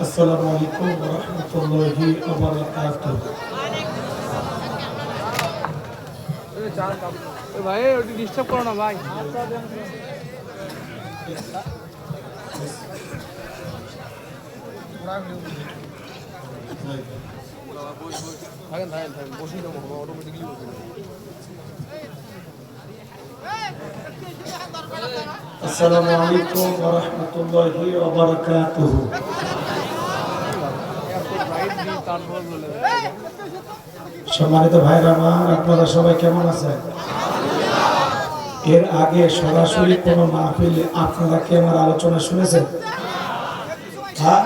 আসসালামু আলাইকুম ওয়া রাহমাতুল্লাহি ওয়া বারাকাতুহু। ভাই ওটা ডিস্টার্ব করো না ভাই। আসসালামু আলাইকুম ওয়া রাহমাতুল্লাহি ওয়া বারাকাতুহু। সম্মানিত ভাইরা আমার, আপনারা সবাই কেমন আছেন? এর আগে সরাসরি কোনো মাহফিলে আপনারা কি আমার আলোচনা শুনেছেন? হ্যাঁ,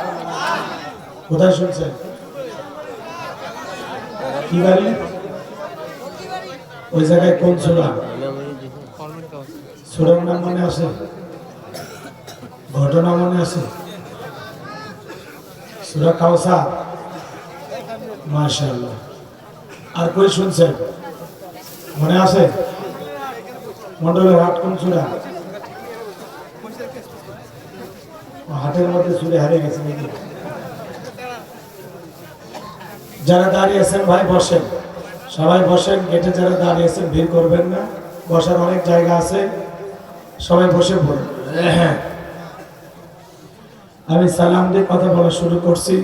কোথায় শুনছেন? কি বাড়ি? ওই জায়গায় কোন সূরা? সূরার নাম মনে আছে? ঘটনা মনে আছে? সূরা কাউসার। মাশাআল্লাহ। আর কই শুনছেন? মনে আছে? মন্ডলের হাট কোন সূরা? হাটের মধ্যে চুরি হারিয়ে গেছে নাকি? যারা দাঁড়িয়ে আছেন ভাই বসেন, সবাই বসেন। গেটে যারা দাঁড়িয়ে আছেন ভিড় করবেন না, বসার অনেক জায়গা আছে, সবাই বসে পড়ুন। আমি সালাম দিয়ে কথা বলা শুরু করছি,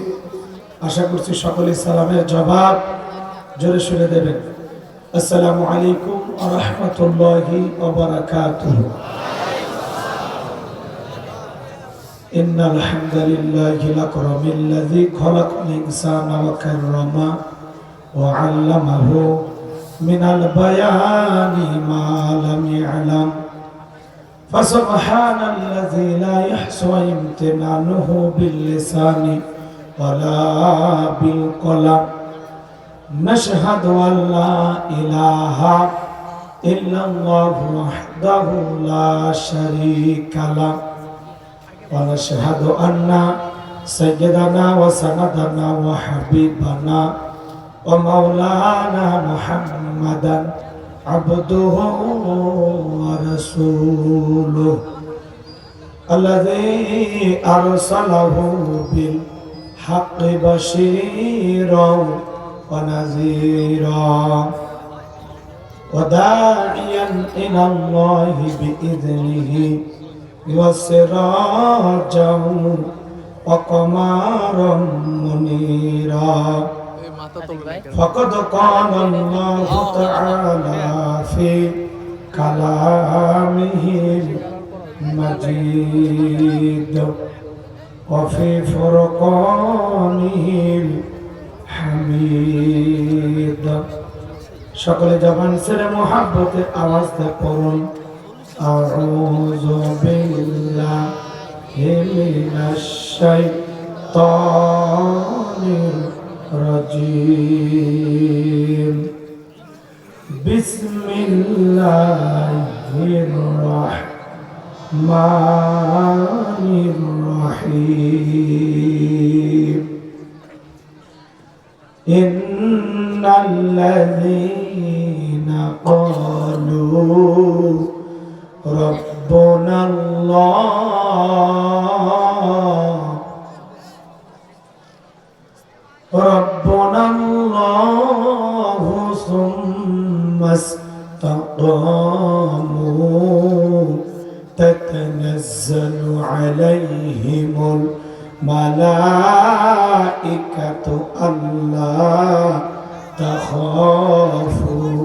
আশা করছি সকলেই সালামের জবাব জোরে শুনে দেবেন। আসসালামু আলাইকুম ওয়া রাহমাতুল্লাহি ওয়া বারাকাতুহু। ইন্নাল হামদালিল্লাহি লাকরামিল্লাযী খালাকাল ইনসানা ওয়া কাররামা ওয়া 'আল্লামাহু মিনাল বায়ানি মা লাম ইয়ালাম। ফাসুবহানাল্লাযী লা ইয়াহসু ইমতিনানুহু বিল লিসানি ওয়ালা বিল কলাম। নাশহাদু আল্লা ইলাহা ইল্লাল্লাহু ওয়াহদাহু লা শারীকা লাহু ওয়া নাশহাদু আন্না সাইয়্যিদানা ওয়া সানাদানা ওয়া হাবিবানা ওয়া মাওলানা মুহাম্মাদান আবদুহু ওয়া রাসূলুহু আল্লাযী আরসালাহু বিল হাক্কি বাশীরাও ونذيرا وداعيا إلى الله بإذنه وسراجا وقمرا منيرا. فقد قال الله تعالى في كلامه المجيد وفي فرقانه হামিদ। সকলে জবান ছেড়ে মুহাব্বতের আওয়াজ দিয়ে পড়ুন আউযু বিল্লাহি মিনাশ শাইতানির রাজীম। বিসমিল্লাহির রাহমানির রাহিম। إن الذين قالوا ربنا الله ثم استقاموا تتنزل عليهم الملائكة ألا تخافوا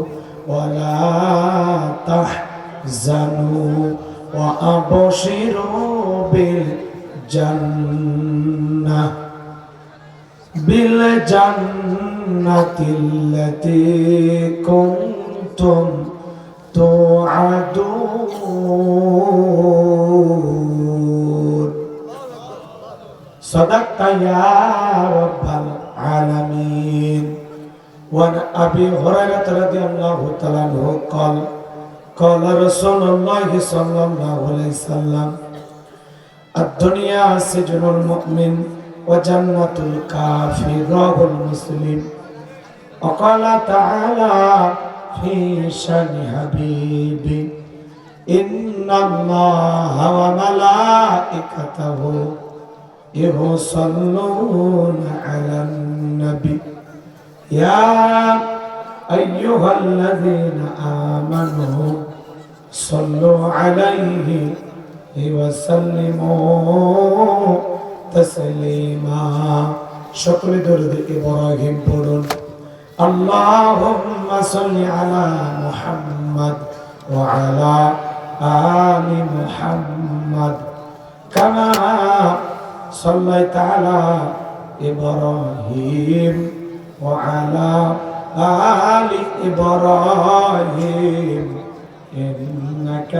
ولا تحزنوا وأبشروا بالجنة التي كنتم توعدون. صدقت يا رب العالمين. وعن أبي هريرة رضي الله تعالى عنه قال قال رسول الله صلى الله عليه وسلم الدنيا سجن المؤمن وجنة الكافر رواه مسلم. وقال تعالى في شان حبيبي إن الله وملائكته يصلون على النبي يا أيها الذين آمنوا صلوا عليه وسلموا تسليما شكر درد إبراهيم بولون اللهم صل على محمد وعلى آل محمد كما صليت على إبراهيم وعلى آل إبراهيم إنك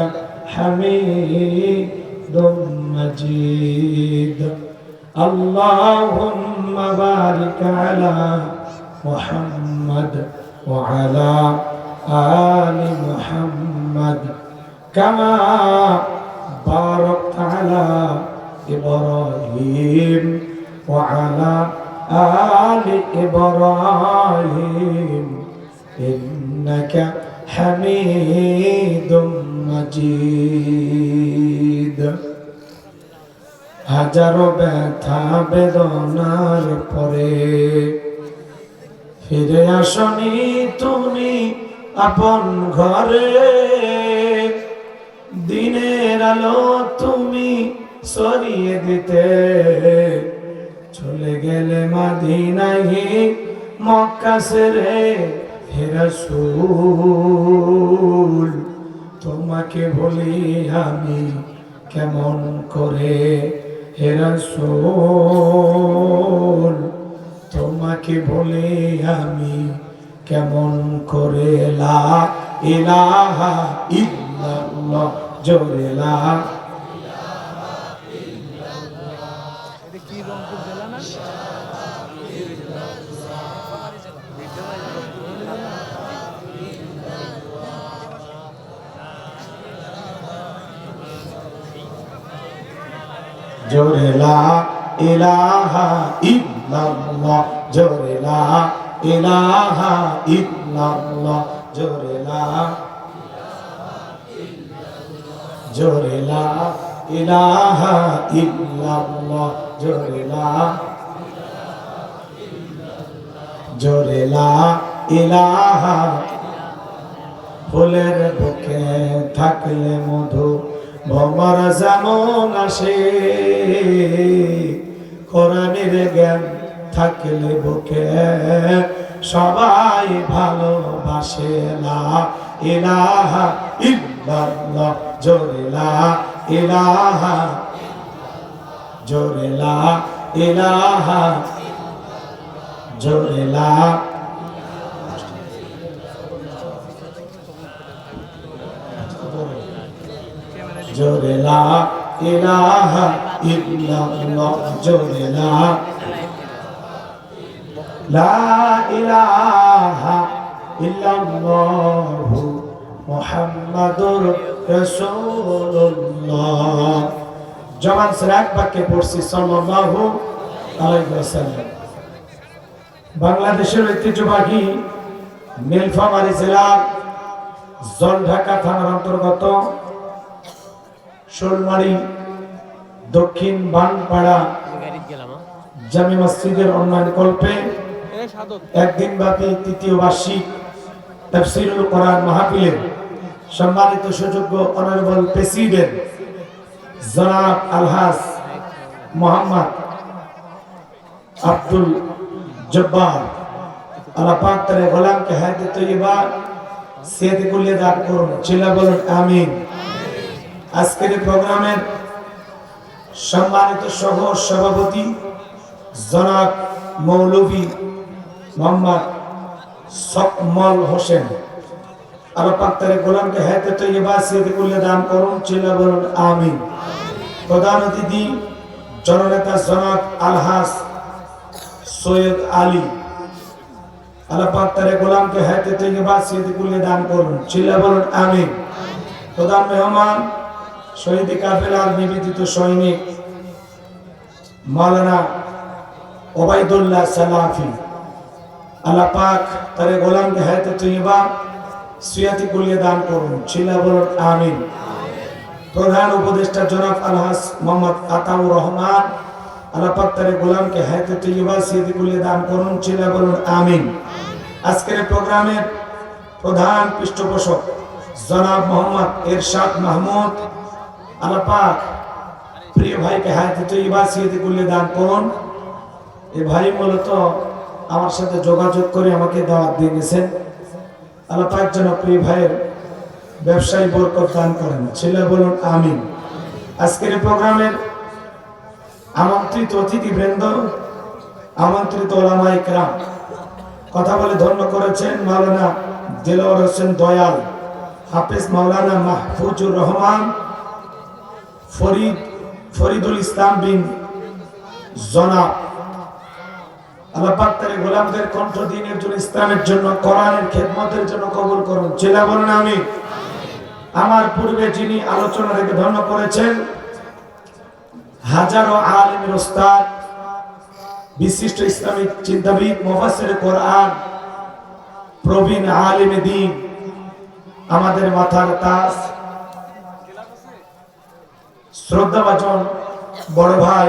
حميد مجيد اللهم بارك على محمد وعلى آل محمد كما باركت على إبراهيم وعلى آل إبراهيم إنك حميد مجيد হাজারো ব্যথা বেদনার পরে ফিরে আসনি তুমি আপন ঘরে দিনের আলো তুমি সরিয়ে দিতে চলে গেলে মদিনায় মক্কা ছেড়ে হে রাসূল তোমাকে বলি আমি কেমন করে হে রাসূল তোমাকে বলি আমি কেমন করে লা ইলাহা ইল্লাল্লাহ জোরে লা এটা কি রংপুর জেলা না জোরে লা ইলাহা ইল্লাল্লাহ জোরে লা ইলাহা ইল্লাল্লাহ জোরে লা ইলাহা ইল্লাল্লাহ জোরে লা ইলাহা ফুলের বুকে থাকলে মধু ভমর যেমন আসে কোরআনের জ্ঞান থাকলে বুকে সবাই ভালোবাসে লা ইলাহা ইল্লাল্লাহ জোরে লা ইলাহা জোরে লা ইলাহা জোরে লা জোরে লা ইলাহা ইল্লাল্লাহ জোরে লা ইলাহা ইল্লাল্লাহু মুহাম্মাদুর রাসূলুল্লাহ জবান से এক বাক্যে পড়ছি সাল্লাল্লাহু আলাইহি ওয়াসাল্লাম বাংলাদেশের ঐতিহ্যবাহী নীলফামারী জেলার জলঢাকা থানার অন্তর্গত শোলমারি দক্ষিণ বানপাড়া জামি মসজিদের উন্নয়ন কল্পে একদিন ব্যাপী তৃতীয় বার্ষিক তাফসীরুল কোরআন মাহফিলের সম্মানিত সুযোগ্য অনারেবল প্রেসিডেন্ট জনাব আলহাজ মোহাম্মদ আব্দুল জব্বার আল্লাহ পাক তার গোলামকে হায়াতে তৈয়বা সেহত কুল্লিয়ে দান করুন চিল্লা বলুন আমিন। আজকের প্রোগ্রামের সম্মানিত সহ সভাপতি জনাব মৌলভী মোহাম্মদ সকমল হোসেন আল্লাহ পাক তার গোলামকে হায়াতে তৈয়বা সেহত কুল্লিয়ে দান করুন চিল্লা বলুন আমিন। প্রধান অতিথি জননেতা জনাব আলহাজ সৈয়দ আলী আল্লাহ পাক তার গোলামকে হায়াতে তৈয়বা সেহত কুল্লিয়ে দান করুন চিল্লা বলুন আমিন। প্রধান মেহমান শহীদ কাফেলার নিবেদিত সৈনিক মাওলানা ওবাইদুল্লাহ সালাফি আল্লাহ পাক তার গোলামকে হায়াতে তৈয়বা সিয়াতি কুলিয়ে দান করুন। চিল্লা বলুন আমিন। প্রধান উপদেষ্টা জনাব আলহাজ মোহাম্মদ আতাউর রহমান, আল্লাহ পাক তার গোলামকে হায়াতে তৈয়বা সিয়াতি কুলিয়ে দান করুন। চিল্লা বলুন আমিন। আজকের প্রোগ্রামের প্রধান পৃষ্ঠপোষক জনাব মোহাম্মদ এরশাদ মাহমুদ, আল্লাহ পাক প্রিয় ভাইকে হায়াতে তৈয়বা সিয়াতি কুলিয়ে দান করুন। এই ভাই মূলত আমার সাথে যোগাযোগ করে আমাকে দাওয়াত দিয়ে গেছেন। আল্লাহ পাক যেন প্রিয় ভাইয়ের ব্যবসায়ী বরকত দান করেন। ছেলে বলুন আমিন। আজকের প্রোগ্রামের আমন্ত্রিত অতিথিবৃন্দ, আমন্ত্রিত ওলামায়ে কেরাম, কথা বলে ধন্য করেছেন মাওলানা দেলোয়ার হোসেন দয়াল, হাফেজ মাওলানা মাহফুজুর রহমান, ফরিদুল ইসলাম বিন জনাব। আল্লাহ পাক তার গোলামদের কণ্ঠ দ্বীনের জন্য, ইসলামের জন্য, কোরআনের খেদমতের জন্য কবুল করুন। চিল্লা বলুন আমিন। আমার পূর্বে যিনি আলোচনা রেখে ধন্য করেছেন, হাজারো আলেমের ওস্তাদ, বিশিষ্ট ইসলামিক চিন্তাবিদ, মুফাসসির কোরআন, প্রবীণ আলেমে দ্বীন, আমাদের মাথার তাজ, শ্রদ্ধাভাজন বড় ভাই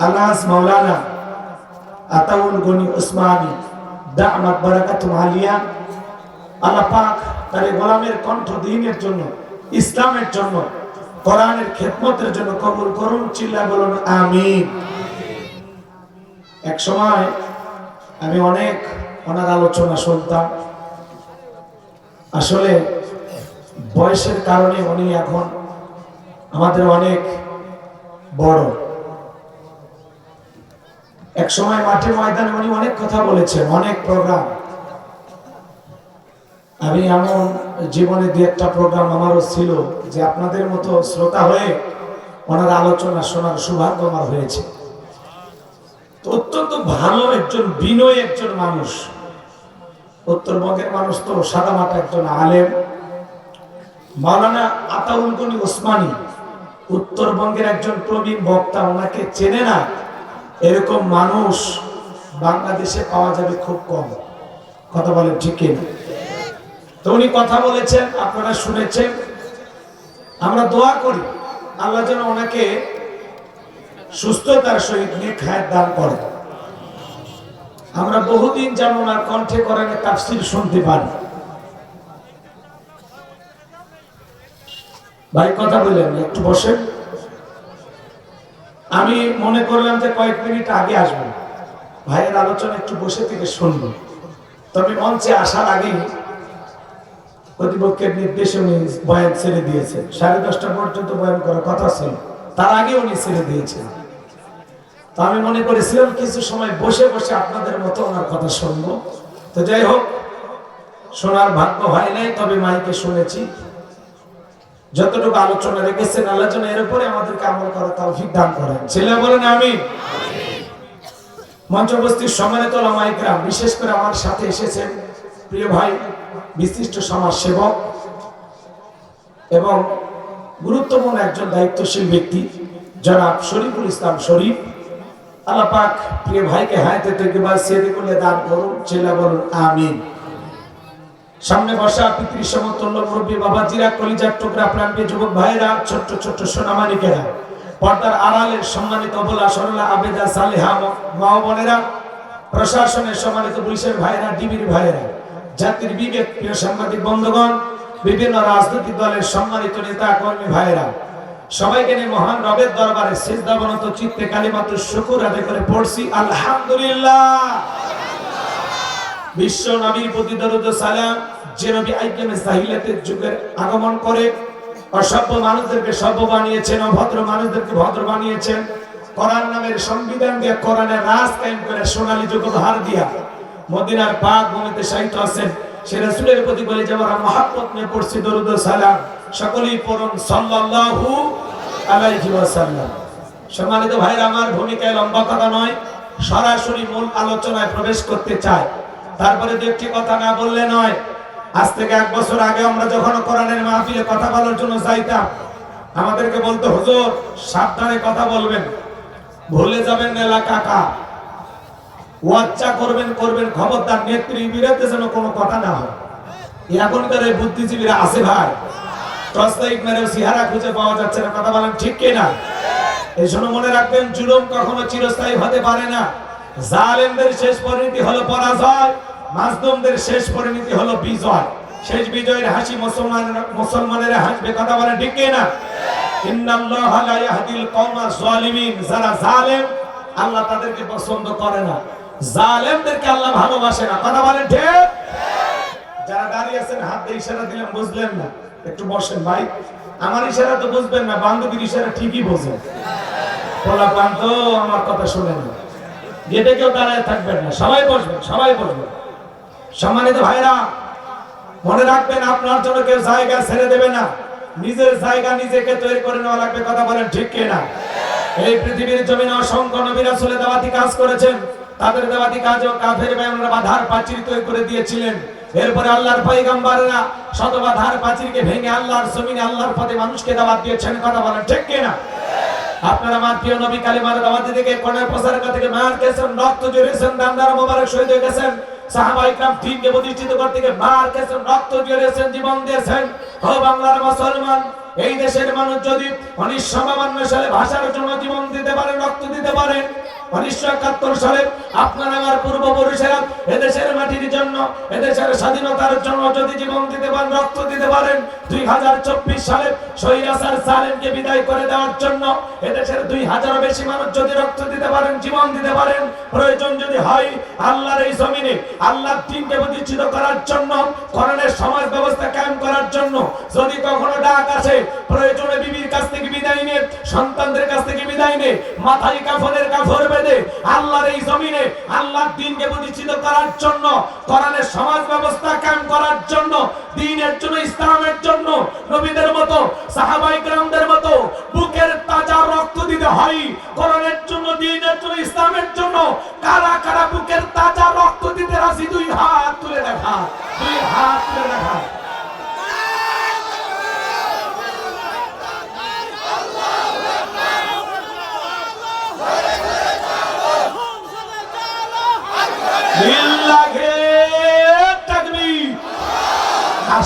আলহাজ মাওলানা আতাউল গনি উসমানী দামাত বারাকাতুল আলিয়া। আল্লাহ পাক তার গোলামের কণ্ঠ দ্বীনের জন্য, ইসলামের জন্য, কোরআনের খেদমতের জন্য কবুল করুন। চিল্লা বলুন আমিন। এক সময় আমি অনেক ওনার আলোচনা শুনতাম। আসলে বয়সের কারণে উনি এখন আমাদের অনেক বড়। এক সময় মাঠে ময়দানে উনি অনেক কথা বলেছেন, অনেক প্রোগ্রাম। আমি এমন জীবনে দু একটা প্রোগ্রাম আমারও ছিল যে আপনাদের মতো শ্রোতা হয়ে ওনার আলোচনা শোনার সৌভাগ্য আমার হয়েছে। তো অত্যন্ত ভালো একজন, বিনয়ী একজন মানুষ। উত্তরবঙ্গের মানুষ তো সাদামাটা একজন আলেম। মাওলানা আতাউল গনি উসমানী উত্তরবঙ্গের একজন প্রবীণ বক্তা। ওনাকে চেনে না এরকম মানুষ বাংলাদেশে পাওয়া যাবে খুব কম। কথা বলেন ঠিক কিনা? তো উনি কথা বলেছেন, আপনারা শুনেছেন। আমরা দোয়া করি আল্লাহ যেন ওনাকে সুস্থতার সহিত নেক হায়াত দান করেন। আমরা বহুদিন যেন ওনার কণ্ঠে কোরআনের তাফসীর শুনতে পারি। ভাই কথা বললেন, একটু বসেন। আমি মনে করলাম যে কয়েক মিনিট আগে আসবো, ভাইয়ের আলোচনা একটু বসে থেকে শুনবো। তবে মঞ্চে আসার আগেই কর্তৃপক্ষের নির্দেশে উনি বয়ান ছেড়ে দিয়েছেন। 10:30 পর্যন্ত বয়ান করার কথা ছিল, তার আগে উনি ছেড়ে দিয়েছেন। তো আমি মনে করেছিলাম কিছু সময় বসে বসে আপনাদের মতো ওনার কথা শুনবো। তো যাই হোক, শোনার ভাগ্য হয় নাই, তবে মাইকে শুনেছি। যতটুকু আলোচনা রেখেছেন আল্লাহ যেন এর উপরে আমাদেরকে আমল করার তৌফিক দান করেন। ছেলে বলেন আমিন। মঞ্চ উপস্থিত সম্মানিত ওলামায়ে কেরাম, বিশেষ করে আমার সাথে এসেছেন প্রিয় ভাই, বিশিষ্ট সমাজ সেবক এবং গুরুত্বপূর্ণ একজন দায়িত্বশীল ব্যক্তি জনাব শরীফুল ইসলাম শরীফ। আল্লাহ পাক প্রিয় ভাইকে হায়াতে তৈয়বা সিয়াতি কুলিয়ে দান করুন। ছেলে বলুন আমিন। সামনে বসা পিতৃ সমতুল্য মুরব্বী বাবাজিরা, কলিজার টুকরা প্রাণপ্রিয় যুবক ভাইরা, ছোট্ট ছোট্ট সোনামানিকেরা, পর্দার আড়ালের সম্মানিত অবলা সরলা আবেদা সালেহা মা বোনেরা, প্রশাসনের সম্মানিত পুলিশের ভাইরা, ডিবির ভাইরা, জাতির বিবেক প্রিয় সাংবাদিক বন্ধুগণ, বিভিন্ন রাজনৈতিক দলের সম্মানিত নেতা কর্মী ভাইরা, সবাইকে নিয়ে মহান রবের দরবারে সিজদাবনত চিত্তে কালিমাতুশ শুকর আদায় করে পড়ছি আলহামদুলিল্লাহ। বিশ্ব নবীর প্রতি দরুদ ও সালাম, যে নবী আইয়ামে জাহিলিয়াতের যুগের আগমন করে অসভ্য মানুষদেরকে সভ্য বানিয়েছেন, অভদ্র মানুষদেরকে ভদ্র বানিয়েছেন, কোরআন নামের সংবিধান দিয়ে কোরআনের রাজ কায়েম করে সোনালী যুগ উপহার দিয়া মদিনার পাক ভূমিতে শায়িত আছেন সে রাসূলের প্রতি বলে যে আমরা মহব্বত নিয়ে পড়ছি দরুদ ও সালাম। সকলেই পড়ুন সাল্লাল্লাহু আলাইহি ওয়াসাল্লাম। সম্মানিত ভাইরা আমার, ভূমিকায় লম্বা কথা নয়, সরাসরি মূল আলোচনায় প্রবেশ করতে চাই। তারপরে দু একটি কথা না বললে নয়। আজ থেকে 1 বছর আগে আমরা যখন কোরআনের মাহফিলে কথা বলার জন্য যাইতাম, আমাদেরকে বলতো হুজুর সাবধানে কথা বলবেন, ভুলে যাবেন না এলাকা কা, ওয়াচ্চা করবেন, খবরদার নেত্রীর বিরুদ্ধে যেন কোনো কথা না হয়। এখনকার এই বুদ্ধিজীবীরা আছে ভাই, টর্চ লাইট মেরে চেহারা খুঁজে পাওয়া যাচ্ছে না, কথা বলেন ঠিক কিনা? এই জন্য মনে রাখবেন, জুলুম কখনো চিরস্থায়ী হতে পারে না। জালেমদের শেষ পরিণতি হলো পরাজয়, মাজলুমদের শেষ পরিণতি হলো বিজয়। শেষ বিজয়ের হাসি মুসলমানেরা হাসবে, কথা বলেন ঠিক কিনা? ইন্নাল্লাহা লা ইয়াহদিল কওমাজ জালিমিন, যারা জালেম আল্লাহ তাদেরকে পছন্দ করে না, জালেমদেরকে আল্লাহ ভালোবাসে না, কথা বলেন ঠিক? যারা দাঁড়িয়ে আছেন হাত দিয়ে ইশারা দিলাম, বুঝলেন না? একটু বসেন ভাই, আমার ইশারা তো বুঝবেন না, বান্ধবীর ইশারা ঠিকই বোঝেন। বলা পান্ত আমার কথা শুনেন না, গেটে কেউ দাঁড়ায় থাকবেন না, সবাই বসবেন, সবাই বসবেন। সম্মানিত ভাইরা, মনে রাখবেন আপনার জন্য কেউ জায়গা ছেড়ে দেবে না, নিজের জায়গা নিজেকে তৈরি করে নেওয়া লাগবে, কথা বলেন ঠিক কিনা? এই পৃথিবীর জমিনে অসংখ্য নবী রাসূলের দাওয়াতি কাজ করেছেন, তাদের দাওয়াতি কাজও কাফের বেঈমানরা বাধার প্রাচীর তৈরি করে দিয়েছিলেন। এরপরে আল্লাহর পয়গম্বররা শত বাধার প্রাচীরকে ভেঙে আল্লাহর জমিনে আল্লাহর পথে মানুষকে দাওয়াত দিয়েছেন, কথা বলেন ঠিক কিনা? আপনারা আমার প্রিয় নবী কালিমার দাওয়াত থেকে কোণের প্রচার থেকে মার খেয়েছেন, রক্ত ঝরিয়েছেন, দান্দার মোবারক শহীদ হয়ে গেছেন। সাহাবায়ে کرام দ্বীনকে প্রতিষ্ঠিত করতে গিয়ে মার খেয়েছেন, রক্ত ঝরিয়েছেন, জীবন দিয়েছেন। ও বাংলার মুসলমান, এই দেশের মানুষ যদি 1952 সালে ভাষার জন্য জীবন দিতে পারে, রক্ত দিতে পারে, 1971 সালে আপনার আমার পূর্বপুরুষেরা এদেশের মাটির জন্য, এদেশের স্বাধীনতার জন্য যদি জীবন দিতে পারেন, রক্ত দিতে পারেন, 2024 সালে স্বৈরাচার জালেমকে বিদায় করে দেওয়ার জন্য এদেশের 2000 বেশি মানুষ যদি রক্ত দিতে পারেন, জীবন দিতে পারেন, প্রয়োজন যদি হয় আল্লাহর এই জমিনে আল্লাহর দ্বীনকে প্রতিষ্ঠিত করার জন্য, কোরআনের সমাজ ব্যবস্থা কায়েম করার জন্য যদি কখনো ডাক আসে, প্রয়োজনে বিবির কাছ থেকে বিদায় নিয়ে, সন্তানদের কাছ থেকে বিদায় নিয়ে, মাথায় কাফনের কাফর বেঁধে আল্লাহর এই জমিনে আল্লাহর দ্বীনকে প্রতিষ্ঠিত করার জন্য, কোরআনের সমাজ ব্যবস্থা কায়েম করার জন্য, দ্বীনের জন্য, ইসলামের জন্য নবীদের মতো, সাহাবায়ে কেরামদের মতো বুকের তাজা রক্ত দিতে হয় কোরআনের জন্য, দ্বীনের জন্য, ইসলামের জন্য। কারা কারা বুকের তাজা রক্ত দিতে রাজি? দুই হাত তুলে দেখা, দুই হাত তুলে দেখা।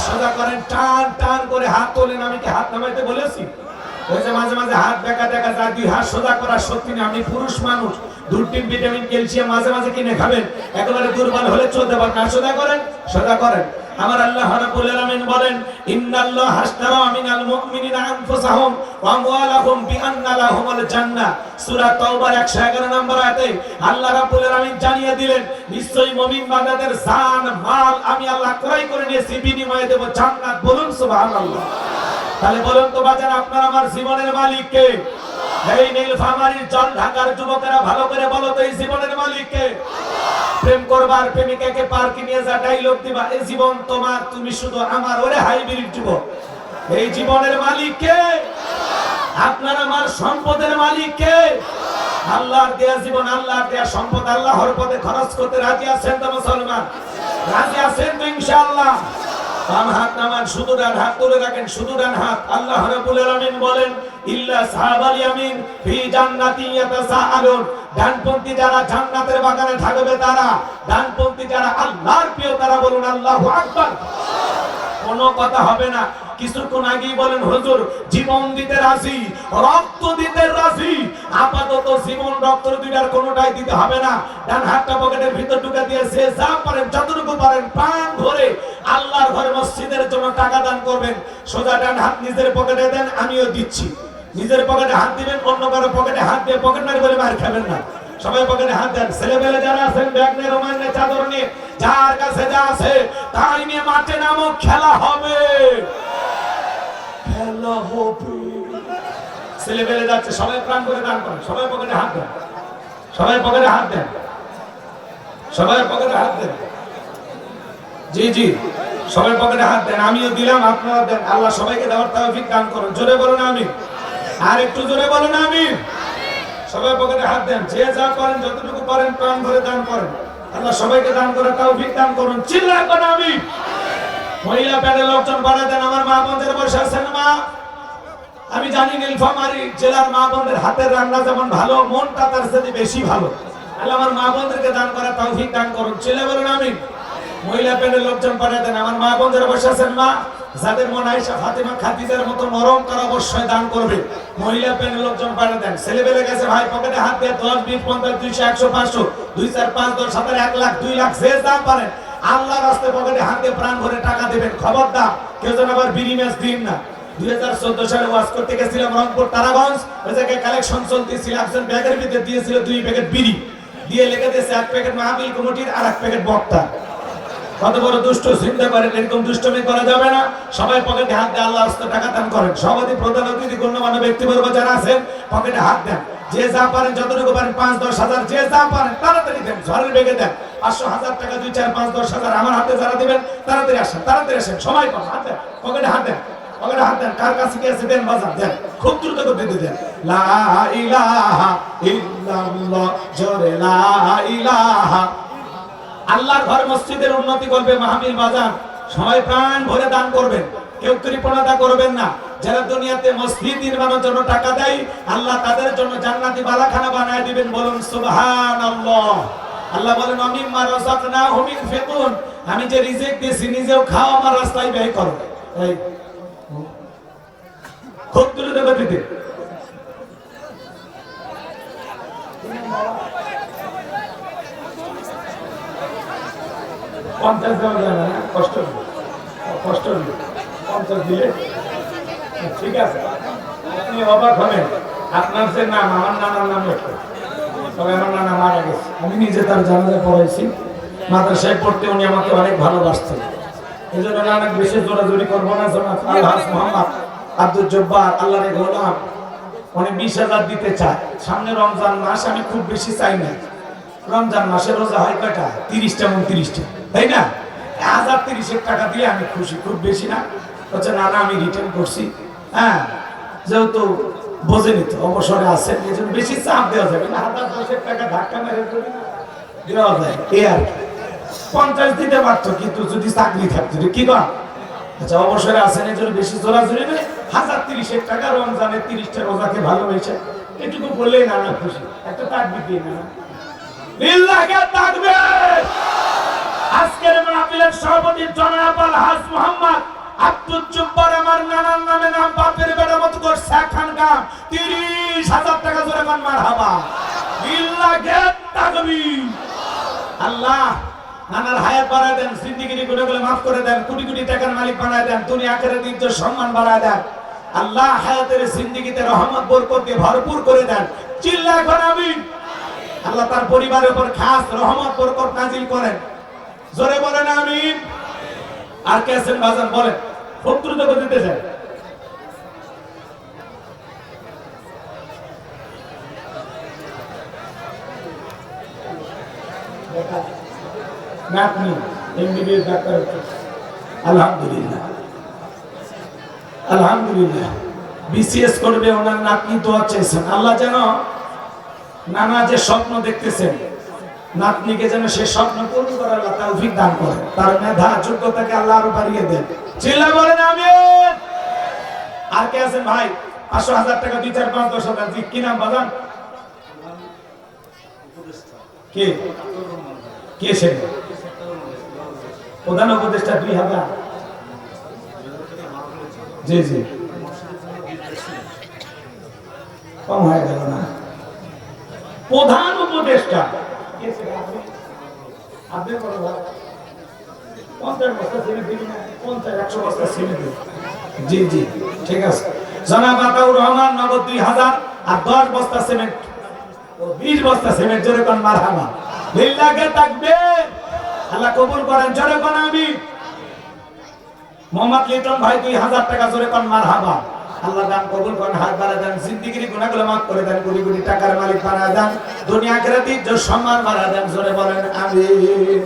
সোজা করেন, টান টান করে হাত তোলেন। আমি কি হাত নামাইতে বলেছি? ওই যে মাঝে মাঝে হাত দেখা দেখা যায়, দুই হাত সোজা করা শক্তি নেই। আপনি পুরুষ মানুষ, দুটিন ভিটামিন ক্যালসিয়াম মাঝে মাঝে কিনে খাবেন, একেবারে দুর্বল হলে চলতে পারেন না। সোজা করেন, সোজা করেন। আমার আল্লাহ রাব্বুল আলামিন বলেন, ইন্নাল্লাহা আশতারা মিনাল মুমিনিনা আনফুসাহুম ওয়া আমওয়ালাহুম বিআন্না লাহুমুল জান্নাহ। সূরা তাওবার 111 নম্বর আয়াতে আল্লাহ রাব্বুল আলামিন জানিয়ে দিলেন, নিশ্চয়ই মুমিন বান্দাদের জান মাল আমি আল্লাহ ক্রয় করে নিয়েছি, বিনিময়ে দেব জান্নাত। বলুন সুবহানাল্লাহ। তাহলে বলুন তো বাজার, আপনার আমার জীবনের মালিক কে? এই নীলফামারীর জল ঢাকার যুবকেরা ভালো করে বলো তো, এই জীবনের মালিক কে? প্রেম করবার প্রেমিকাকে পার্কে নিয়ে যা ডায়লগ দিবা, এই জীবন তোমার, তুমি শুধু আমার, ওরে হাইব্রিড যুবক। এই জীবনের মালিক কে? আপনার আমার সম্পদের মালিক কে? আল্লাহর দেয়া জীবন, আল্লাহর দেয়া সম্পদ আল্লাহর পথে খরচ করতে রাজি আছেন তো মুসলমান? রাজি আছেন তো ইনশাআল্লাহ? বাম হাত নামান, শুধু ডান হাত তুলে রাখেন, শুধু ডান হাত। আল্লাহ রাব্বুল আলামিন বলেন, ইল্লা সাহাবাল ইয়ামিন ফি জান্নাতিন ইয়াতাসাআলুন। ডানপন্থী যারা জান্নাতের বাগানে থাকবে তারা, ডানপন্থী যারা আল্লাহর প্রিয় তারা। বলুন আল্লাহু আকবার। কোনো কথা হবে না। কিছুক্ষণ আগেই বলেন, হুজুর জীবন দিতে রাজি, রক্ত দিতে রাজি। আপাতত জীবন রক্ত দুইটার কোনোটাই দিতে হবে না। ডান হাতটা পকেটের ভিতর ঢুকে দিয়ে সে যা পারেন, যতটুকু পারেন প্রাণ ভরে আল্লাহর ঘরে মসজিদের জন্য টাকা দান করবেন। সোজা ডান হাত নিজের পকেটে দেন, আমিও দিচ্ছি। নিজের পকেটে হাত দিবেন, অন্য কারো পকেটে হাত দিয়ে পকেট মারি বলে মার খাবেন না। সবাই পকেটে হাত দেন। ছেলেবেলে যারা আছেন ব্যাগ নিয়ে, রুমাল নিয়ে, চাদর নিয়ে, যার কাছে যা আছে তাই নিয়ে মাঠে নামো, খেলা হবে, খেলা হবে। ছেলেবেলে যাচ্ছে, সবাই প্রাণ করে দান করেন। সবাই পকেটে হাত দেন, সবাই পকেটে হাত দেন, সবাই পকেটে হাত দেন। জি জি, সবাই পকেটে হাত দেন। আমিও দিলাম, আপনারা দেন। আল্লাহ সবাইকে দেওয়ার তৌফিক দান করুন। জোরে বলুন আমিন। আর একটু জোরে বলুন আমিন। সবাই পকেটে হাত দেন। যে যা করেন, যতটুকু পারেন প্রাণ ভরে দান করেন। আল্লাহ সবাইকে দান করার তৌফিক দান করুন। চিল্লায় বলুন আমিন। মহিলা প্যানেল লোকজন বাড়া দেন। আমার মা বোনদের বসে আছেন মা, আমি জানি নীলফামারী জেলার মা বোনদের হাতের রান্না যেমন ভালো, মনটা তার সাথে বেশি ভালো। আল্লাহ আমার মা বোনদেরকে দান করার তৌফিক দান করুন। চিল্লায় বলুন আমিন। মহিলা প্যান্ডেল লোকজন পাঠিয়ে দেন। আমার মা বোন যারা বসে আছেন, মা যাদের মন আয়েশা ফাতিমা খাদিজার মতো নরম, তারা অবশ্যই দান করবে। মহিলা প্যান্ডেল লোকজন পাঠিয়ে দেন। ছেলে বেলে গেছে ভাই, পকেটে হাত দিয়ে 10, 20, 50, 200, 100, 500, 2, 4, 5, 10, 7, 1 লাখ, 2 লাখ, যে দাম পারেন আল্লাহর রাস্তায় পকেটে হাত দিয়ে প্রাণ ভরে টাকা দেবেন। খবরদার কেউ যেন আবার বিড়ি ম্যাচ দিন না। 2014 সালে ওয়াজ করতে গেছিলাম রংপুর তারাগঞ্জ, ওই জায়গায় কালেকশন চলতেছিল। একজন ব্যাগের ভিতরে দিয়েছিল 2 প্যাকেট বিড়ি, দিয়ে লিখে দিয়েছে 1 প্যাকেট মাহফিল কমিটির আর 1 প্যাকেট বক্তা। কত বড় দুষ্ট চিন্তা করেন, এরকম দুষ্টমি করা যাবে না। সবাই পকেটে হাত দিয়ে আল্লাহর রাস্তায় টাকা দান করেন। সভাপতি, প্রধান অতিথি, গণ্যমান্য ব্যক্তিবর্গ যারা আছেন পকেটে হাত দেন। যে যা পারেন, যতটুকু পারেন, 5, 10 হাজার, যে যা পারেন তাড়াতাড়ি দেন। ঝড়ের বেগে দেন। 500, 1000 টাকা, 2, 4, 5, 10 হাজার আমার হাতে যারা দিবেন তাড়াতাড়ি আসেন, তাড়াতাড়ি আসেন। সময় কম, হাত দেন, পকেটে হাত দেন, পকেটে হাত দেন। কার কাছে কি আছে দেন, বাজার দেন, খুব দ্রুত গতিতে দেন। লা ইলাহা ইল্লাল্লাহ, জোরে লা ইলাহা। আল্লাহর ঘর মসজিদের উন্নতি করবে মাহফিল বাজার, সবাই প্রাণ ভরে দান করবেন, কেউ কৃপণতা করবেন না। যারা দুনিয়াতে মসজিদ নির্মাণের জন্য টাকা দেয়, আল্লাহ তাদের জন্য জান্নাতি বালাখানা বানায় দিবেন। বলুন সুবহানাল্লাহ। আল্লাহ বলেন আমিম্মা রাযাকনাহুম ইনফিকুন, আমি যে রিজিক দিয়েছি নিজেও খাও, আমার রাস্তায় ব্যয় করো। এই খুব দ্রুত গতিতে। পঞ্চাশ দেওয়া যাবে না, কষ্ট কষ্ট 50 দিলে ঠিক আছে। আপনি অবাক হবেন, আপনার যে নাম আমার নানার নাম একটু, তবে আমার নানা মারা গেছে। আমি নিজে তার জানাজা পড়াইছি, মাদ্রাসায় পড়তে উনি আমাকে অনেক ভালোবাসতেন। এই জন্য অনেক বেশি জোরাজোরি করবো না। জনাব আলহাজ মোহাম্মদ আব্দুল জব্বার, আল্লাহর গোলাম, উনি 20,000 দিতে চায়। সামনে রমজান মাস, আমি খুব বেশি চাই না। রমজান মাসে রোজা হয় কয়টা? 30টা, 29টা, তাই না? 1030 টাকা দিয়ে আমি খুশি, খুব বেশি না। হচ্ছে না, আমি রিটার্ন করছি। হ্যাঁ, যেহেতু বোঝেনি তো, অবসরে আছেন, এই জন্য বেশি চাপ দেওয়া যাবে না। 1010 টাকা ধাক্কা মেরে দেওয়া যায়, এই আর 50 দিতে পারত, কিন্তু যদি চাকরি থাকতো কি কর। আচ্ছা, অবসরে আছেন, এই জন্য বেশি জোরাজুরি নেই। 1030 টাকা রমজানের 30টা রোজাকে ভালোবেসে এটুকু বললেই নানা খুশি। একটা তাকবীর দিয়ে না, লিল্লাহি তাকবীর। আজকের মাহফিলের সভাপতি জনাব আলহাজ মোহাম্মদ আব্দুল জব্বার, আমার নানার নামে নাম, বাপের বেটা মত করছে খানকা, 30,000 টাকা জোরে মান মারহাবা, লিল্লাহি তাকবীর। আল্লাহ নানার হায়াত বাড়ায় দেন, জিন্দেগির গুনাহগুলো মাফ করে দেন, কোটি কোটি টাকার মালিক বানায় দেন, দুনিয়া আখিরাতে ইজ্জত সম্মান বাড়ায় দেন। আল্লাহ হায়াতের জিন্দেগিতে রহমত বরকত দিয়ে ভরপুর করে দেন। চিল্লায় করে আমিন। আল্লাহ তার পরিবারের উপর খাস রহমত বরকত নাজিল করেন। জোরে বলেন আমিন। আর কে আছেন বাজান বলেন, খুব দ্রুত গতিতে যান। নাতনি এমবিবিএস ডাক্তার হচ্ছে, আলহামদুলিল্লাহ আলহামদুলিল্লাহ। বিসিএস করবে, ওনার নাতনি দোয়া চেয়েছেন। আল্লাহ যেন নানা যে স্বপ্ন দেখতেছেন, নাতনিকে যেন সে স্বপ্ন পূরণ করার আল্লাহ তৌফিক দান করেন, তার মেধা যোগ্যতাকে আল্লাহ আরো বাড়িয়ে দেন। চিল্লা বলেন আমিন। আর কে আছেন ভাই? 500, 1000 টাকা, 2, 4, 5, 10 হাজার। কি নাম বাজান? কে কে সে? প্রধান উপদেষ্টা 2000। জি জি, কম হয়ে গেল না? প্রধান উপদেষ্টা আপনি বড় ভাই, 50 বস্তা সিমেন্ট দিবি না? 50, 100 বস্তা সিমেন্ট দিবি। জি জি, ঠিক আছে। জনাব আতাউর রহমান নগদ 2000 আর 10 বস্তা সিমেন্ট, 20 বস্তা সিমেন্ট। জোরে কোন মারহাবা, লিল্লাহি তাকবীর। আল্লাহ কবুল করেন, জোরে কোন আমিন। মোহাম্মদ লিটন ভাই 2000 টাকা, জোরে কোন মারহাবা। আল্লাহ দান কবুল করেন, হাত বাড়ায় দেন, জিন্দেগির গুনাহগুলো মাফ করে দেন, কোটি কোটি টাকার মালিক বানায় দেন, দুনিয়া আখিরাতে ইজ্জত সম্মান বাড়ায় দেন। জোরে বলেন আমিন।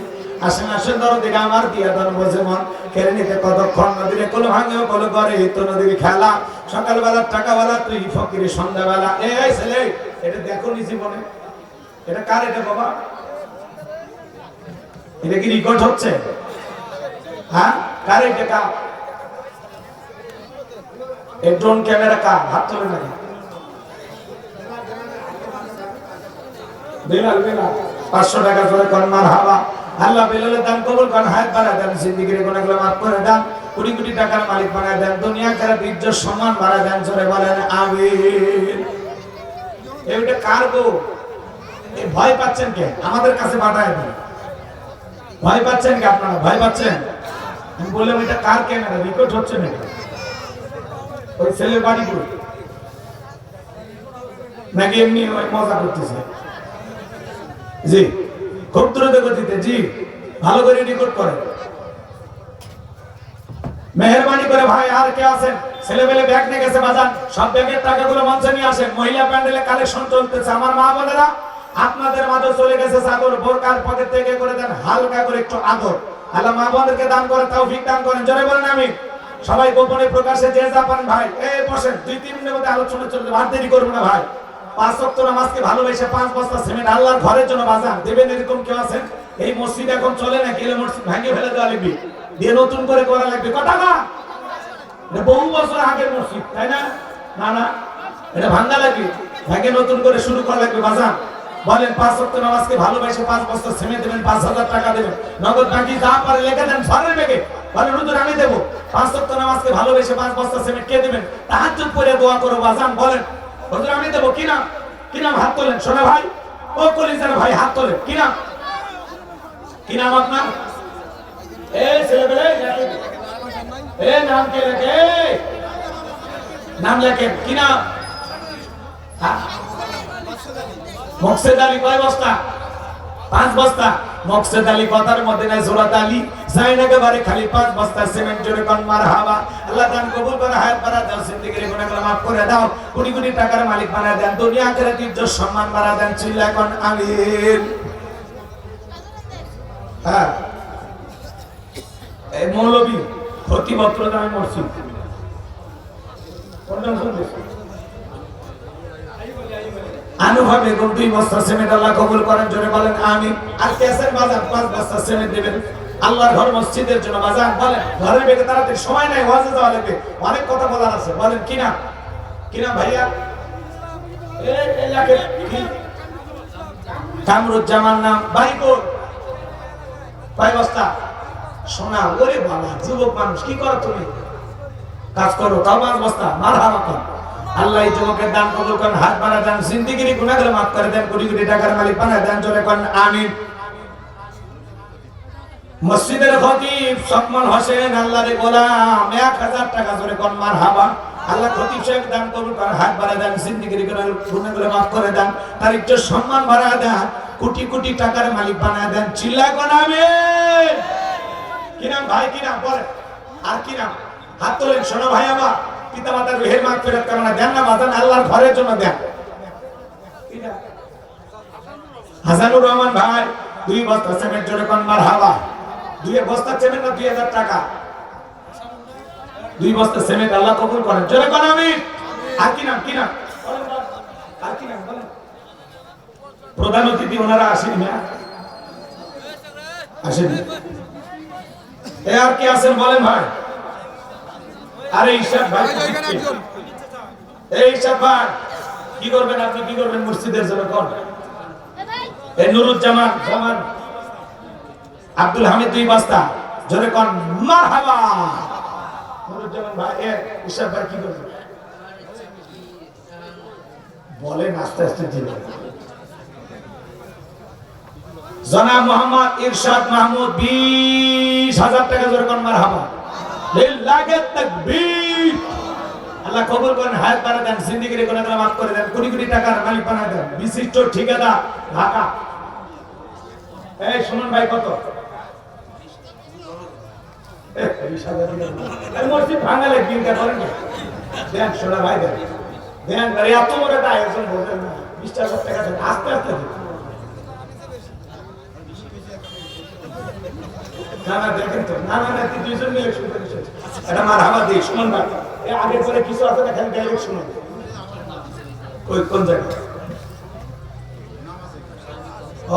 আসেন আসেন দরদিরা আমার দিয়া দান বোঝে মন, কেড়ে নিতে কতক্ষণ, নদীরে কোল ভাঙেও কোল করে, তো নদীর খেলা। সকালবেলা টাকাওয়ালা, তুই ফকিরের সন্ধ্যাবেলা। এই ছেলে, এটা দেখো নি জীবনে, এটা কার? এটা বাবা, এটা কি রেকর্ড হচ্ছে? হ্যাঁ, কার এটা? কার? এই ড্রোন ক্যামেরা কার? হাত তোলে নাকি? বেলাল বেলাল 500 টাকা করে কোন মারহাবা। আল্লাহ বেলালের দান কবুল করেন, হায়াত বাড়ায় দেন, জিন্দেগির গুনাহগুলো মাফ করে দেন, কোটি কোটি টাকার মালিক বানায় দেন, দুনিয়া আখিরাত ইজ্জত সম্মান বাড়ায় দেন, জোরে বলেন আমিন। এইটা কার গো? এই ভয় পাচ্ছেন কে? আমাদের কাছে পাঠায় দেন। ভয় পাচ্ছেন কি আপনারা? ভয় পাচ্ছেন? আমি বললাম এটা কার ক্যামেরা? রেকর্ড হচ্ছে নাকি? ওই ছেলের বাড়ি কই? নাকি এমনি ওই মজা করতেছে? জি, খুব দ্রুত গতিতে, জি, ভালো করে রেকর্ড করেন। মেহেরবানি করে ভাই, আর কে আছেন? ছেলেবেলে ব্যাগ নিয়ে গেছে বাজান, সব ব্যাগের টাকাগুলো মঞ্চে নিয়ে আসেন। মহিলা প্যান্ডেলে কালেকশন চলতেছে। আমার মা বোনেরা, আপনাদের মাঝে চলে গেছে চাদর, বোরকার পকেট থেকে করে দেন হালকা করে একটু আদর। আল্লাহ মা বোনদেরকে দান করে, তৌফিক দান করেন, জোরে বলেন আমিন। সবাই গোপনে প্রকাশে যে যা পারেন ভাই, এই বসেন, 2-3 মিনিটের মধ্যে আলোচনা চলবে, আর দেরি করবো না ভাই। 5 ওয়াক্ত নামাজকে ভালোবেসে 5 বস্তা সিমেন্ট আল্লাহর ঘরের জন্য বাজান দেবেন, এরকম কেউ আছেন? এই মসজিদ এখন চলে না, গেলে মসজিদ ভাঙে ফেলে দেওয়া লাগবে, দিয়ে নতুন করে করা লাগবে, কথা না? এটা বহু বছর আগের মসজিদ, তাই না? না না, এটা ভাঙা লাগবে, ভাঙে নতুন করে শুরু করা লাগবে বাজান। বলেন 5 ওয়াক্ত নামাজকে ভালোবেসে 5 বস্তা সিমেন্ট দেবেন, 5000 টাকা দেবেন, নগদ বাকি যা পারে লেখা দেন সরের বেগে। বলেন হুজুর আমি দেবো। 5 ওয়াক্ত নামাজকে ভালোবেসে 5 বস্তা সিমেন্ট কে দিবেন? তাহাজ্জুদ পড়ে দোয়া করো বাজান। বলেন হুজুর আমি দেবো। কি নাম? কি নাম? হাত তোলেন সোনা ভাই, ও কলিজার ভাই, হাত তোলেন। কি নাম? কি নাম আপনার? এই ছেলেবেলে এই নাম কে লেখে? নাম লেখেন। কি নাম? মকসেদ আলী। কয় বস্তা? 5 বস্তা। মকসেদ আলী কথার মধ্যে নাই, জোরাত আলী যাই না একেবারে খালি 5 বস্তা সিমেন্ট, জোরে কোন মারহাবা। আল্লাহ দান কবুল করে, হায়াত বাড়া দাও, জিন্দেগির গুনাহগুলো মাফ করে দাও, কোটি কোটি টাকার মালিক বানায় দেন, দুনিয়া আখিরাত ইজ্জত সম্মান বাড়ায় দেন, চিল্লা কোন আমিন। হ্যাঁ, এই মৌলবী ক্ষতিপত্র দামে মসজিদ আনুভা বেগম 2 বস্তা সিমেন্ট আল্লাহ কবুল করেন, জোরে বলেন আমিন। আর কেসের বাজার 5 বস্তা সিমেন্ট দেবেন আল্লাহর ঘর মসজিদের জন্য বাজার। বলেন ঘরের বেগে তাড়াতাড়ি, সময় নাই, ওয়াজে যাওয়া লাগবে, অনেক কথা বলার আছে। বলেন কি নাম? কি নাম ভাইয়া? এই এলাকার কামরুজ্জামান নাম, বাড়ি কোন? কয় বস্তা? সোনা। ওরে বাবা, যুবক মানুষ, কি করো তুমি? কাজ করো, তাও 5 বস্তা। মারহাবা কর। আল্লাহ এই যুবকের দান কবুল করেন, হাত বাড়া দেন, জিন্দেগির গুনাহগুলো মাফ করে দেন, কোটি কোটি টাকার মালিক বানায় দেন, জোরে কোন আমিন। মসজিদের খতিব সকমল হোসেন আল্লাহর গোলাম, 1000 টাকা, জোরে কোন মারহাবা। আল্লাহ খতিব সাহেব দান কবুল করেন, হাত বাড়া দেন, জিন্দেগির গুনাহগুলো মাফ করে দেন, তার ইজ্জত সম্মান বাড়ায় দেন, কোটি কোটি টাকার মালিক বানায় দেন, চিল্লা কোন আমিন। কি নাম ভাই? কি নাম? বলেন। আর কি নাম? হাত তোলেন শোনো ভাই। আমার পিতা মাতার রুহের মাগফিরাত কামনা দেন না বাজান, আল্লাহর ঘরের জন্য দেন। হাসানুর রহমান ভাই 2 বস্তা সিমেন্ট, জোরে কোন মারহাবা। 2 বস্তা সিমেন্ট না 2000 টাকা? 2 বস্তা সিমেন্ট আল্লাহ কবুল করেন, জোরে কোন আমিন। আর কি নাম? কি নাম? আর কি নাম? বলেন। প্রধান অতিথি ওনারা আসেনি না? আসেনি। এ আর কি আছেন বলেন ভাই? আরে ইশাক ভাই, এই ইশাক ভাই কি করবেন আপনি? কি করবেন মসজিদের জন্য? কোন? এই নুরুজ্জামান জামান আব্দুল হামিদ 2 বস্তা, জোরে কোন মারহাবা। নুরুজ্জামান ভাই, এ ইশাক ভাই কি করবেন বলেন? আস্তে আস্তে দিবেন। জনাব মোহাম্মদ ইরশাদ মাহমুদ 20,000 টাকা, জোরে কোন মারহাবা। লিল্লাহি তাকবীর। আল্লাহ কবুল করেন, হায়াত বাড়া দেন, জিন্দেগির গুনাহগুলো মাফ করে দেন, কোটি কোটি টাকার মালিক বানায় দেন, বিশিষ্ট ঠিকাদার ঢাকা। এই শুনুন ভাই, কত? 20,000 টাকা। এই মসজিদ ভাঙালে চিন্তা করেন না, দেন শোনা ভাই, দেন দেন। এত বড় একটা আয়োজন বলবেন না, 20,000 টাকা দেন, আস্তে আস্তে দেন। না না দেখেন তো, না না নাকি 2 জন মিলে শুনতে দিচ্ছেন, এটা মারহাবা দিই। শুনুন ভাই, এই আগে পরে কিছু আছে না, খালি ডাইরেক্ট শুনুন। কোন জায়গায়?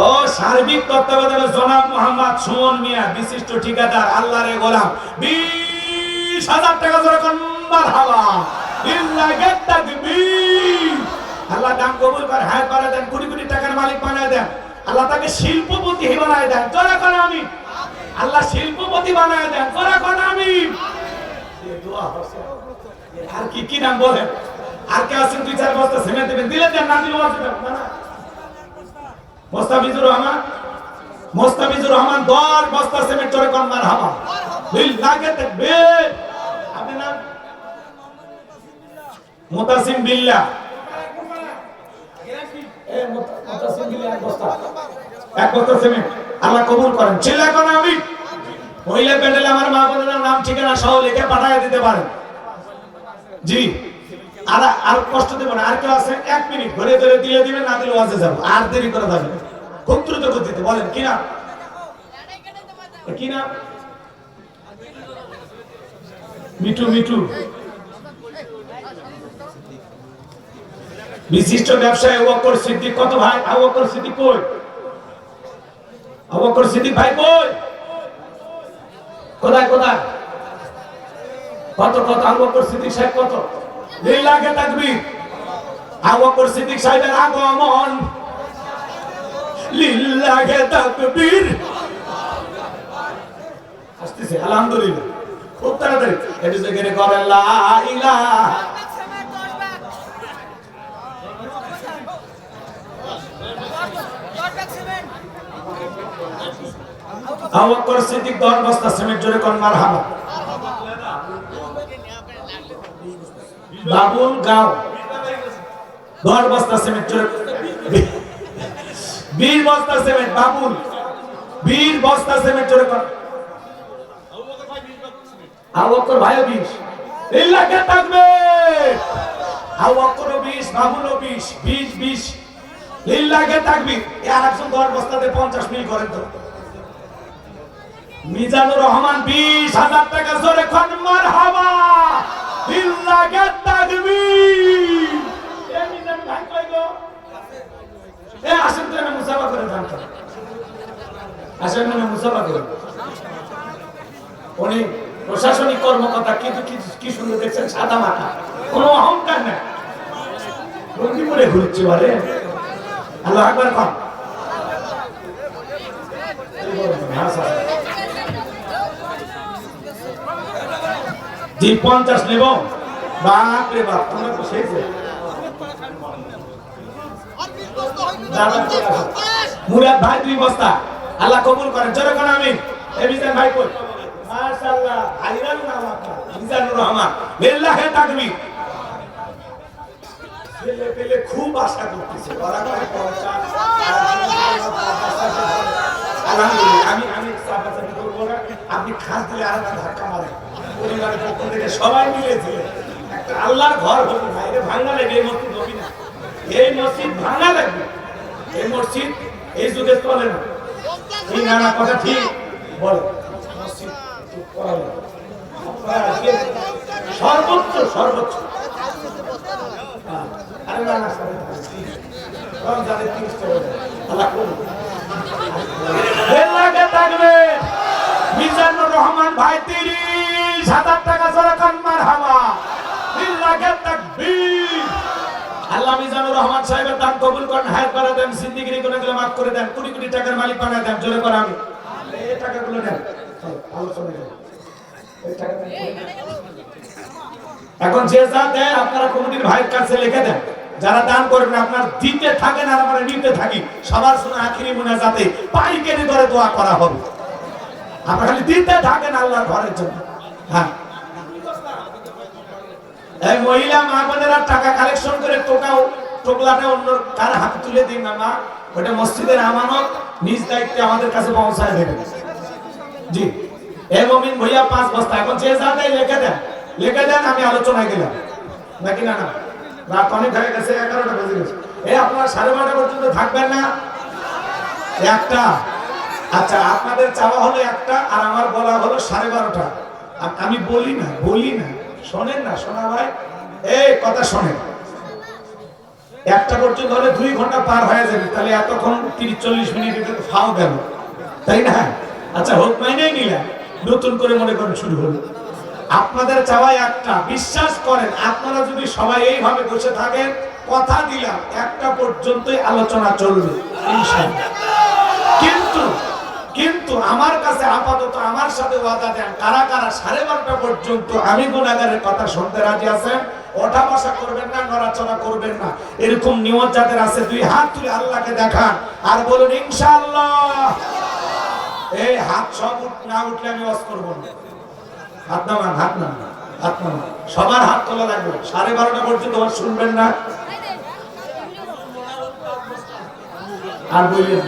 ও সার্বিক তত্ত্বাবধানে জনাব মোহাম্মদ সুমন মিয়া, বিশিষ্ট ঠিকাদার, আল্লাহর গোলাম, 20,000 টাকা, জোরে কোন মারহাবা। লিল্লাহি তাকবীর। আল্লাহ দান কবুল করে, হায়াত বাড়ায় দেন, কোটি কোটি টাকার মালিক বানায় দেন, আল্লাহ তাকে শিল্পপতি বানায় দেন, জোরে করে আমি। আল্লাহ শিল্পপতি বানায় দেন, জোরে করে আমি। আর কি কি নাম বলেন? আর কে আছেন? 2-4 বস্তা সিমেন্ট দেবেন, দিলে দেন, না দিলে আছে না। মোস্তাফিজুর রহমান, মোস্তাফিজুর রহমান 10 বস্তা সিমেন্ট, জোরে কোন মারহাবা। বিল্লাহে তাকবীর। আপনি নাম মুতাসিম বিল্লাহ, মুতাসিম বিল্লাহ এক বস্তা সিমেন্ট আল্লাহ কবুল করেন। চিল্লা কোন আমি। মহিলা প্যান্ডেল আমার মা বোনেরা নাম ঠিকানা সহ লিখে পাঠিয়ে দিতে পারেন। জি, আর কষ্ট দেব না। আর কেউ আছে? 1 মিনিট ঘুরে ধরে দিয়ে দিবেন, না দিলে ওয়াজে যাব। আর দেরি করে যাবেন, খুব দ্রুত গতিতে বলেন কি না, কি না? মিঠু, মিঠু বিশিষ্ট ব্যবসায়ী আবু বকর সিদ্দিক। কত ভাই? আবু বকর সিদ্দিক কই? আবু বকর সিদ্দিক ভাই কই? কোথায় কোথায়? কত কত? আবু বকর সিদ্দিক সাহেব কত? লিল্লাহে তাকবীর। আবু বকর সিদ্দিক সাহেবের আগমন, লিল্লাহে তাকবীর। আসতেছে আলহামদুলিল্লাহ, খুব তাড়াতাড়ি। এটা যেখানে করেন লা ইলাহা। আবু বকর সিদ্দিক 10 বস্তা সিমেন্ট, জোরে কোন মারহাবা। বাবুল গাঁও 10 বস্তা সিমেন্ট, জোরে 20 বস্তা সিমেন্ট। বাবুল 20 বস্তা সিমেন্ট, জোরে কোন। আবু বকর ভাইও 20। লিল্লাহে তাকবীর। আবু বকর 20, বাবুলও 20, 20 লিল্লাহে তাকবীর। আর একজন 10 বস্তাতে 50 মিল করেন তো। মিজানুর রহমান 20,000 টাকা, জোরে কোন মারহাবা। লিল্লাহে তাকবীর। এই মিজান ভাই কই গো? আসেন তো, না মুসাফা করে যান। আসেন না মুসাফা করে। উনি প্রশাসনিক কর্মকর্তা, কিন্তু কি সুন্দর দেখছেন, সাদা মাথা, কোনো অহংকার নেই। রঙ্গি করে ঘুরছে বলে। আল্লাহু আকবার কর। জি 50 নেব। বাপ রে বাপ, তোমরা তো শেষ। মুরাদ ভাই 2 বস্তা, আল্লাহ কবুল করেন, জোরে কোন আমিন। এই মিজান ভাই কই? মাশাআল্লাহ, আইরান নাম আপনার মিজানুর রহমান। লিল্লাহে তাকবীর। ছেলে পেলে খুব আশা করতেছে, ওরা করে 50। আলহামদুলিল্লাহ। আমি সাহাবাতে করব না, আপনি খাস দিলে আর ধাক্কা মারেন। পরিবারের পক্ষ থেকে সবাই মিলেছে একটা আল্লাহর ঘর হবে না, এটা ভাঙা লাগবে। এই মসজিদ হবে না, এই মসজিদ ভাঙা লাগবে। এই মসজিদ এই যুগে চলে না। এই নানা কথা ঠিক বলে। মসজিদ সর্বোচ্চ সর্বোচ্চ। আরে না না, রমজানের 30 টাকা আল্লাহ করুন। লিল্লাহে তাকবীর। মিজানুর রহমান ভাই 30,000 টাকা, জোরে কোন মারহাবা। লিল্লাহে তাকবীর। আল্লাহ মিজানুর রহমান সাহেবের দান কবুল করেন, হায়াত বাড়া দেন, জিন্দেগির গুনাহগুলো মাফ করে দেন, কোটি কোটি টাকার মালিক বানায় দেন, জোরে করে আমি। এই টাকাগুলো দেন, আলোচনা করেন। এই টাকাটা এখন যে যা দেয় আপনারা কমিটির ভাইয়ের কাছে লিখে দেন। যারা দান করবেন আপনার দিতে থাকেন, আর আমরা নিতে থাকি। সবার শুনে আখিরি মুনাজাতে পাইকারি দরে দোয়া করা হবে। আপনারা খালি দিতে থাকেন আল্লাহর ঘরের জন্য। হ্যাঁ, এই মহিলা মা বোনেরা টাকা কালেকশন করে টোকলাটা অন্য কার হাতে তুলে দিন না মা, ওটা মসজিদের আমানত, নিজ দায়িত্বে আমাদের কাছে পৌঁছায় দেবেন। জি, এই মুমিন ভাইয়া 5 বস্তা। এখন যে যা দেয় লিখে দেন, লিখে দেন। আমি আলোচনায় গেলাম নাকি না? না, রাত অনেক হয়ে গেছে, 11টা বেজে গেছে। আপনারা 12:30 পর্যন্ত থাকবেন না? একটা, আচ্ছা আপনাদের চাওয়া হলো একটা, আর আমার বলা হলো 12:30। আমি বলি না, শোনেন না শোনা ভাই, এই কথা শোনেন। 1টা পর্যন্ত হলে 2 ঘন্টা পার হয়ে যাবে, তাহলে এতক্ষণ 30-40 মিনিট ফাও গেল, তাই না? আচ্ছা হোক, মাইনেই নিলাম, নতুন করে মনে করেন শুরু হলো। আপনাদের চাওয়া একটা, বিশ্বাস করেন আপনারা যদি সবাই এইভাবে বসে থাকেন, কথা দিলাম 1টা পর্যন্তই আলোচনা চলবে ইনশাআল্লাহ। কিন্তু আমার কাছে আপাতত আমার সাথে ওয়াদা দেন, কারা কারা 12:30টা পর্যন্ত আমি গুনাহগারের কথা শুনতে রাজি আছেন? ওঠা বসা করবেন না, নড়াচড়া করবেন না। এরকম নিয়ত যাদের আছে দুই হাত তুলে আল্লাহকে দেখান আর বলুন ইনশাআল্লাহ। এই হাত সব না উঠলে আমি ওয়াজ করব না। হাত নামান, হাত নামান, হাত নামান, সবার হাত তোলা লাগবে। 12:30টা পর্যন্ত ওয়াজ শুনবেন না। আর বললেন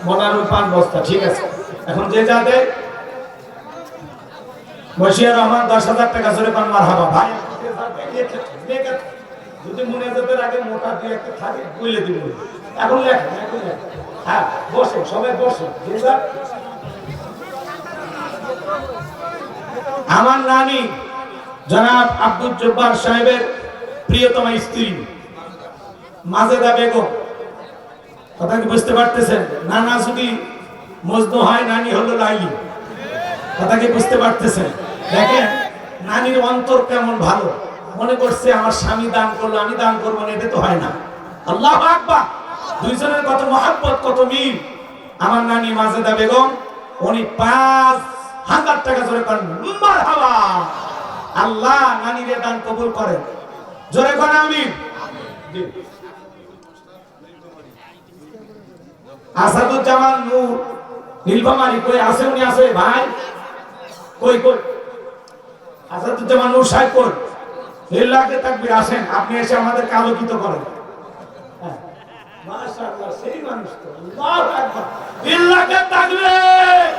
মনারুল পান বস্তা, ঠিক আছে। এখন যে যা দেয় বশির রহমান 10,000 টাকা জোরে পান মারহাবা ভাই। যদি মনে যেতে আগে মোটা দিয়ে একটা থাকে বলে দিব। এখন লেখেন, এখন লেখেন। হ্যাঁ বসে, সবাই বসে। আমার নানি জনাব আব্দুল জব্বার সাহেবের প্রিয়তমা স্ত্রী মাজেদা বেগম, কথা কি বুঝতে পারতেছেন? নানা যদি মজনু হয়, নানি হলো লাইলি। কথা কি বুঝতে পারতেছেন? দেখেন নানির অন্তর কেমন ভালো, মনে করছে আমার স্বামী দান করলো আমি দান করবো না, এটা তো হয় না। আল্লাহু আকবার। দুইজনের কত মহব্বত, কত মিল। আমার নানি মাজেদা বেগম, উনি 5,000 টাকা জোরে করেন মারহাবা। আল্লাহ নানির দান কবুল করেন, জোরে করেন আমিন। আসাদুজ্জামান নূর নীলফামারী কই আছে? উনি আছে ভাই? কই কই আসাদুজ্জামান নূর সাহেব কই? লিল্লাহি তাকবীর, আসেন আপনি এসে আমাদেরকে আলোকিত করেন। মাশাআল্লাহ, সেই মানুষ তো। আল্লাহু আকবার, লিল্লাহি তাকবীর।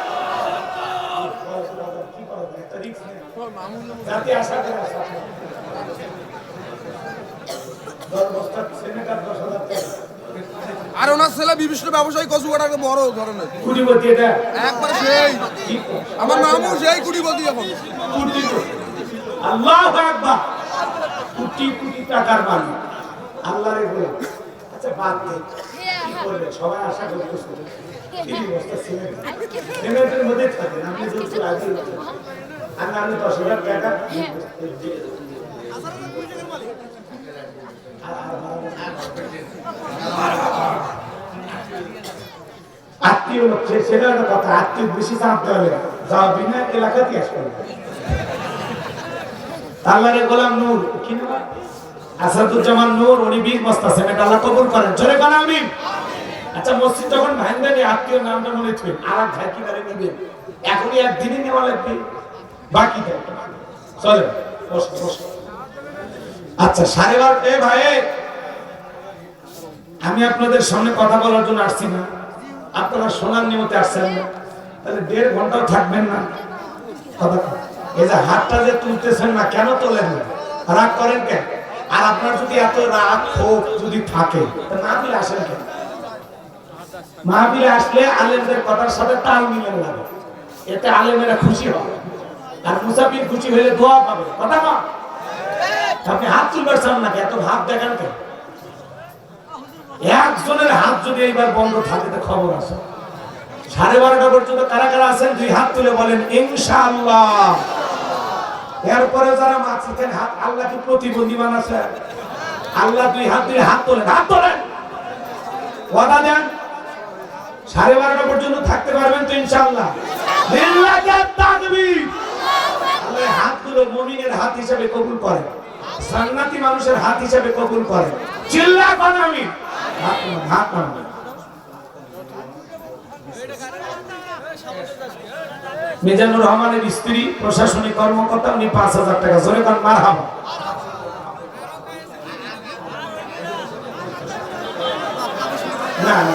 কি করে একটা রিক্স নেই, জাতি আশা করে আসা। 10 বস্তা সিমেন্ট 10,000 টাকা। আর ওনার ছেলে বিশিষ্ট ব্যবসায়ী কচুয়াটা একটা বড় ধরনের কুটিপতি। এটা একবারে সেই আমার মামু সেই কুটিপতি এখন। আল্লাহু আকবার, কোটি কোটি টাকার মালিক আল্লাহরে বলে। আচ্ছা বাদ দে, কি করবে? সবাই আশা করতেছে 3 বস্তা সিমেন্ট, সিমেন্টের মধ্যে থাকে না। আপনি যদি রাজি হন, আমি 10,000 টাকা আত্মীয় লোক, সেটা একটা কথা। আত্মীয় বেশি চাপতে হবে, যাও বিনা এলাকাতে আসবে। আল্লাহরে গোলাম নূর, কি নাম? আসাদুজ্জামান নূর, উনি 20 বস্তা সিমেন্ট আল্লাহ কবুল করেন, জোরে বলেন আমিন। আচ্ছা মসজিদ যখন ভাঙবেন আত্মীয় নামটা মনে রাখবেন, আর এক ঝাঁকিদারে নেবেন। এখনই একদিনই নেওয়া লাগবে, বাকি চলে বস বস। আচ্ছা 12:30 ভাই, আমি আপনাদের সামনে কথা বলার জন্য আসছি না, আপনারা শোনার নিয়তে আসছেন না, তাহলে 1.5 ঘন্টাও থাকবেন না। কথা এই যে হাতটা যে তুলতেছেন না, কেন তোলেন না? রাগ করেন কেন? আর আপনার যদি এত রাগ ক্ষোভ যদি থাকে, মাহফিলে আসেন কেন? মাহফিলে আসলে আলেমদের কথার সাথে তাল মিলান লাগে, এতে আলেমেরা খুশি হয়, আর মুসাফির খুশি হলে দোয়া পাবে। কথা না? আপনি হাত তুলবার চান নাকি? এত হাত দেখান কেন? একজনের হাত যদি এইবার বন্ধ থাকে তো খবর আছে। 12:30 পর্যন্ত কারা কারা আছেন? 2 হাত তুলে বলেন ইনশাআল্লাহ। এরপরে যারা মাছিতেন হাত, আল্লাহ কি প্রতিবন্ধী বানাছে? আল্লাহ 2 হাত দিয়ে হাত তোলেন, হাত তোলেন, ওয়াদা দেন 12:30 পর্যন্ত থাকতে পারবেন তো ইনশাআল্লাহ? লিল্লাহি তাকবীর। আল্লাহ হাতগুলো মুমিনের হাত হিসেবে কবুল করেন, জান্নাতি মানুষের হাত হিসেবে কবুল করেন। চিল্লা কোন আমিন। হাত নামান, হাত নামান। মিজানুর রহমানের স্ত্রী প্রশাসনিক কর্মকর্তা, উনি 5,000 টাকা, জোরে কোন মারহাবা। না না